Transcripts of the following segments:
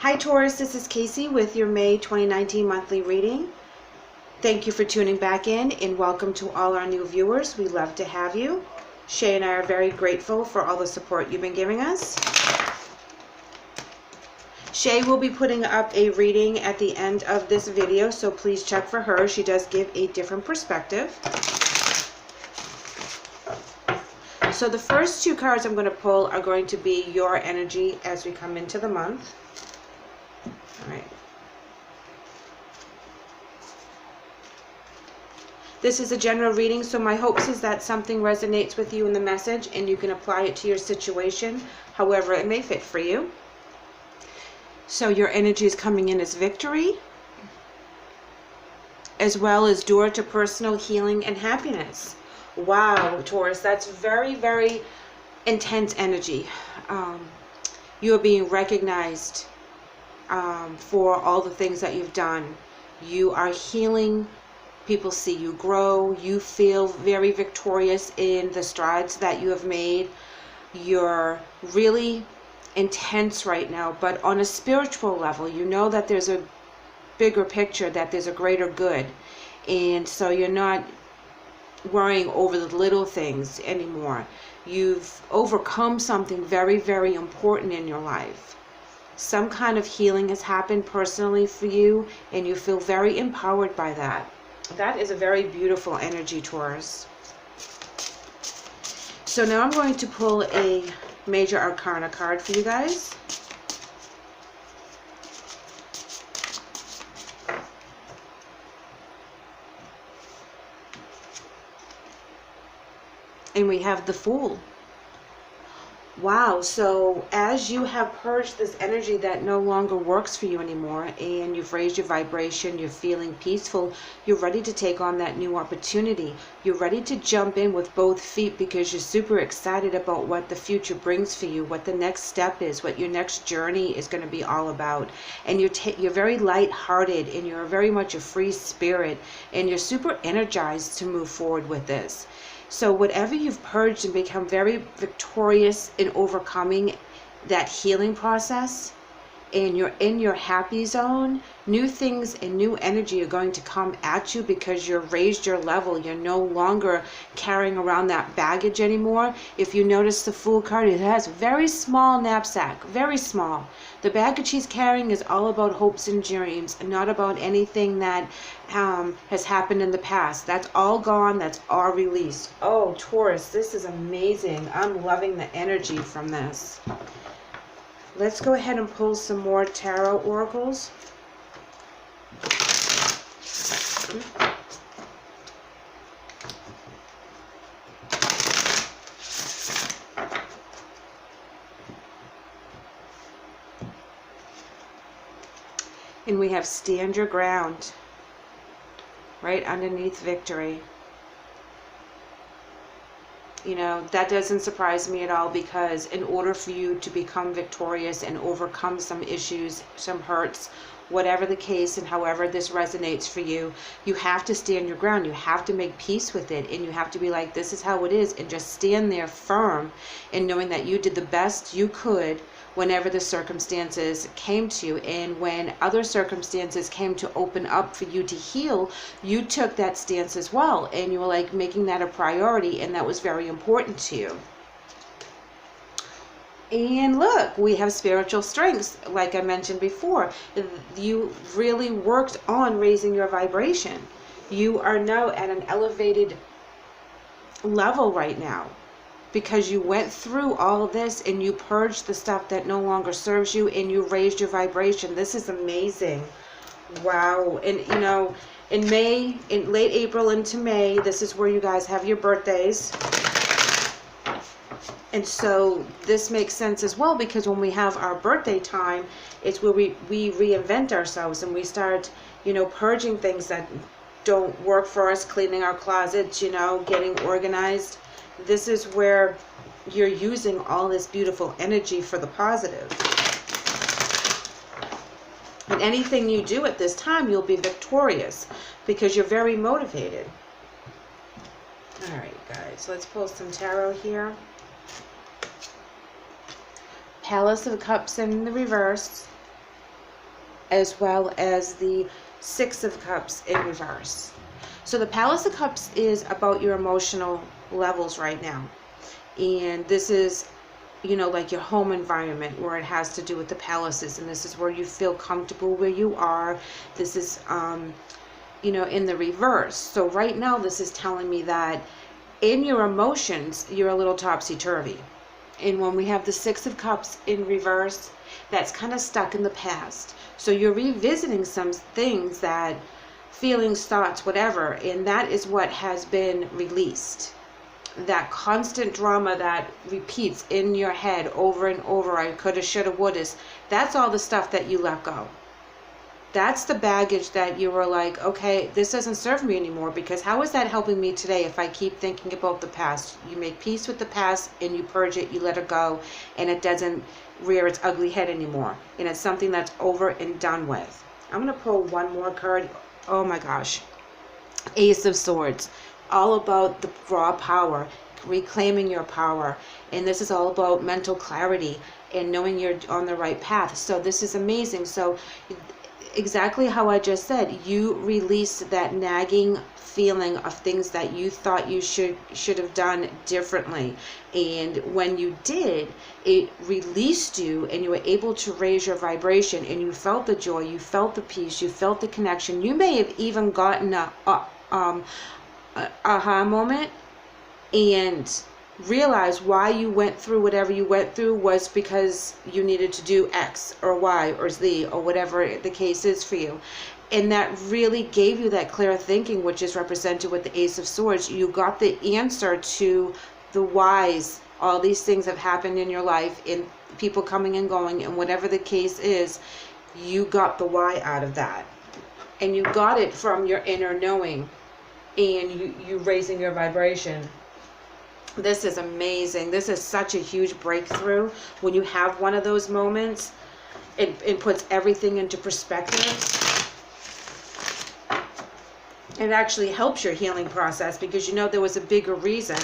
Hi Taurus, this is Kacee with your May 2019 monthly reading. Thank you for tuning back in and welcome to all our new viewers. We love to have you. Shae and I are very grateful for all the support you've been giving us. Shae will be putting up a reading at the end of this video, so please check for her. She does give a different perspective. So the first two cards I'm going to pull are going to be your energy as we come into the month. All right. This is a general reading, so my hopes is that something resonates with you in the message and you can apply it to your situation, however it may fit for you. So your energy is coming in as victory, as well as door to personal healing and happiness. Wow, Taurus, that's very, very intense energy. You are being recognized for all the things that you've done. You are healing. People see you grow. You feel very victorious in the strides that you have made. You're really intense right now, but on a spiritual level, you know that there's a bigger picture, that there's a greater good, and so you're not worrying over the little things anymore. You've overcome something very, very important in your life. Some kind of healing has happened personally for you, and you feel very empowered by that. That is a very beautiful energy, Taurus. So now I'm going to pull a Major Arcana card for you guys. And we have the Fool. Wow, so as you have purged this energy that no longer works for you anymore, and you've raised your vibration, you're feeling peaceful, you're ready to take on that new opportunity. You're ready to jump in with both feet because you're super excited about what the future brings for you, what the next step is, what your next journey is going to be all about. And you're very light-hearted, and you're very much a free spirit, and you're super energized to move forward with this. So whatever you've purged and become very victorious in overcoming that healing process, and you're in your happy zone, new things and new energy are going to come at you because you've raised your level. You're no longer carrying around that baggage anymore. If you notice the Fool card, it has a very small knapsack, very small. The baggage he's carrying is all about hopes and dreams, and not about anything that has happened in the past. That's all gone. That's all released. Oh, Taurus, this is amazing. I'm loving the energy from this. Let's go ahead and pull some more tarot oracles. And we have Stand Your Ground right underneath victory. You know, that doesn't surprise me at all, because in order for you to become victorious and overcome some issues, some hurts, whatever the case and however this resonates for you, you have to stand your ground. You have to make peace with it, and you have to be like, this is how it is, and just stand there firm and knowing that you did the best you could whenever the circumstances came to you. And when other circumstances came to open up for you to heal, you took that stance as well, and you were like making that a priority, and that was very important to you. And look, we have spiritual strengths. Like I mentioned before, you really worked on raising your vibration. You are now at an elevated level right now, because you went through all of this and you purged the stuff that no longer serves you, and you raised your vibration. This is amazing. Wow. And you know, in May, in late April into May, this is where you guys have your birthdays. And so this makes sense as well, because when we have our birthday time, it's where we reinvent ourselves, and we start, you know, purging things that don't work for us, cleaning our closets, you know, getting organized. This is where you're using all this beautiful energy for the positive. And anything you do at this time, you'll be victorious because you're very motivated. All right, guys, let's pull some tarot here. Palace of Cups in the reverse. as well as the Six of Cups in reverse. So the Palace of Cups is about your emotional levels right now. And this is, you know, like your home environment, where it has to do with the palaces. And this is where you feel comfortable where you are. This is, you know, in the reverse. So right now, this is telling me that in your emotions, you're a little topsy-turvy. And when we have the Six of Cups in reverse, that's kind of stuck in the past. So you're revisiting some things, that feelings, thoughts, whatever, and that is what has been released. That constant drama that repeats in your head over and over, I coulda, shoulda, woulda, that's all the stuff that you let go. That's the baggage that you were like, okay, this doesn't serve me anymore, because how is that helping me today if I keep thinking about the past? You make peace with the past and you purge it, you let it go, and it doesn't rear its ugly head anymore. And it's something that's over and done with. I'm going to pull one more card. Oh my gosh. Ace of Swords. All about the raw power, reclaiming your power. And this is all about mental clarity and knowing you're on the right path. So this is amazing. So exactly how I just said, you released that nagging feeling of things that you thought you should have done differently, and when you did, it released you, and you were able to raise your vibration, and you felt the joy, you felt the peace, you felt the connection. You may have even gotten a aha moment and realize why you went through whatever you went through was because you needed to do X or Y or Z or whatever the case is for you. And that really gave you that clear thinking, which is represented with the Ace of Swords. You got the answer to the whys. All these things have happened in your life, and people coming and going, and whatever the case is, you got the why out of that. And you got it from your inner knowing, and you raising your vibration. This is amazing. This is such a huge breakthrough. When you have one of those moments, it puts everything into perspective. It actually helps your healing process, because you know there was a bigger reason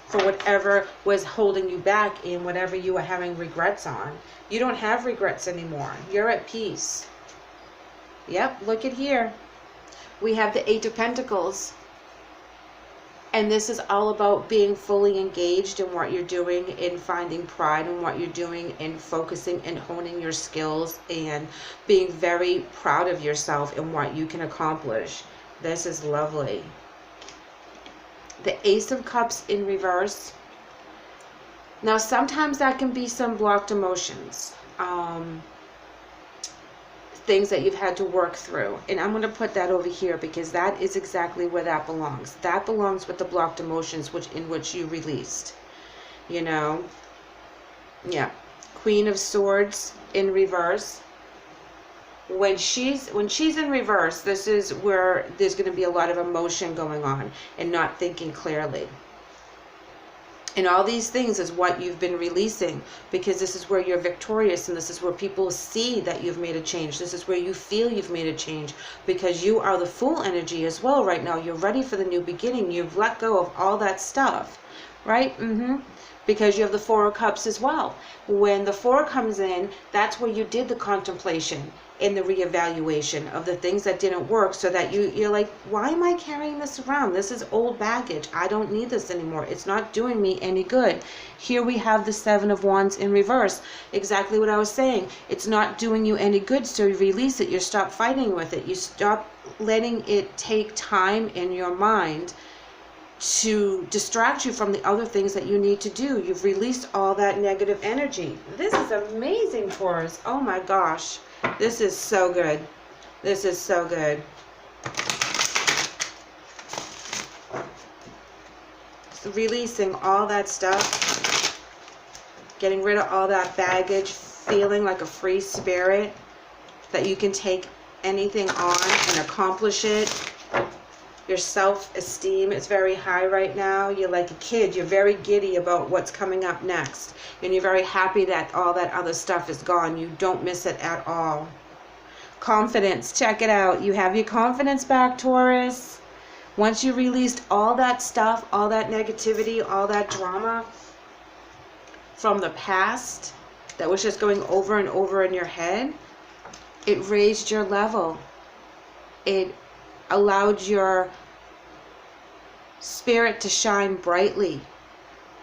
for whatever was holding you back and whatever you were having regrets on. You don't have regrets anymore. You're at peace. Yep, look at here. We have the Eight of Pentacles. And this is all about being fully engaged in what you're doing, and finding pride in what you're doing, and focusing and honing your skills, and being very proud of yourself and what you can accomplish. This is lovely. The Ace of Cups in reverse. Now, sometimes that can be some blocked emotions. Things that you've had to work through, and I'm going to put that over here, because that is exactly where that belongs. That belongs with the blocked emotions in which you released, you know. Yeah. Queen of Swords in reverse. When she's in reverse, this is where there's going to be a lot of emotion going on and not thinking clearly. And all these things is what you've been releasing, because this is where you're victorious, and this is where people see that you've made a change. This is where you feel you've made a change, because you are the Fool energy as well right now. You're ready for the new beginning. You've let go of all that stuff, right? Because you have the Four of Cups as well. When the Four comes in, that's where you did the contemplation and the reevaluation of the things that didn't work, so that you're like, why am I carrying this around? This is old baggage. I don't need this anymore. It's not doing me any good. Here we have the Seven of Wands in reverse. Exactly what I was saying. It's not doing you any good, so you release it. You stop fighting with it. You stop letting it take time in your mind to distract you from the other things that you need to do. You've released all that negative energy. This is amazing for us. Oh my gosh. This is so good. This is so good. So releasing all that stuff, getting rid of all that baggage, feeling like a free spirit, that you can take anything on and accomplish it. Your self-esteem is very high right now. You're like a kid. You're very giddy about what's coming up next. And you're very happy that all that other stuff is gone. You don't miss it at all. Confidence. Check it out. You have your confidence back, Taurus. Once you released all that stuff, all that negativity, all that drama from the past that was just going over and over in your head, It raised your level. It allowed your spirit to shine brightly,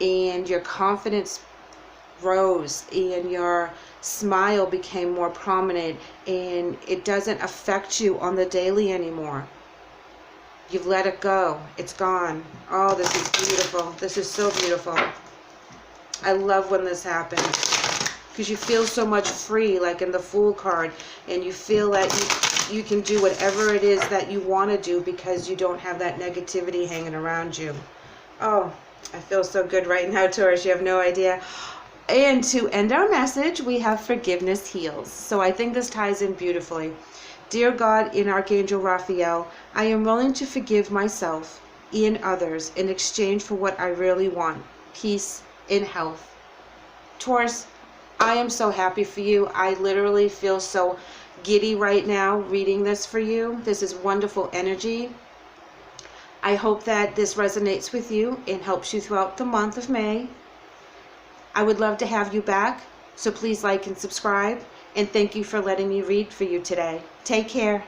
and your confidence rose, and your smile became more prominent, and it doesn't affect you on the daily anymore. You've let it go. It's gone. Oh, this is beautiful. This is so beautiful. I love when this happens, because you feel so much free, like in the Fool card, and you feel that you can do whatever it is that you want to do because you don't have that negativity hanging around you. Oh, I feel so good right now, Taurus. You have no idea. And to end our message, we have forgiveness heals. So I think this ties in beautifully. Dear God, in Archangel Raphael, I am willing to forgive myself and others in exchange for what I really want, peace and health. Taurus, I am so happy for you. I literally feel so giddy right now reading this for you. This is wonderful energy. I hope that this resonates with you and helps you throughout the month of May. I would love to have you back, so please like and subscribe, and thank you for letting me read for you today. Take care.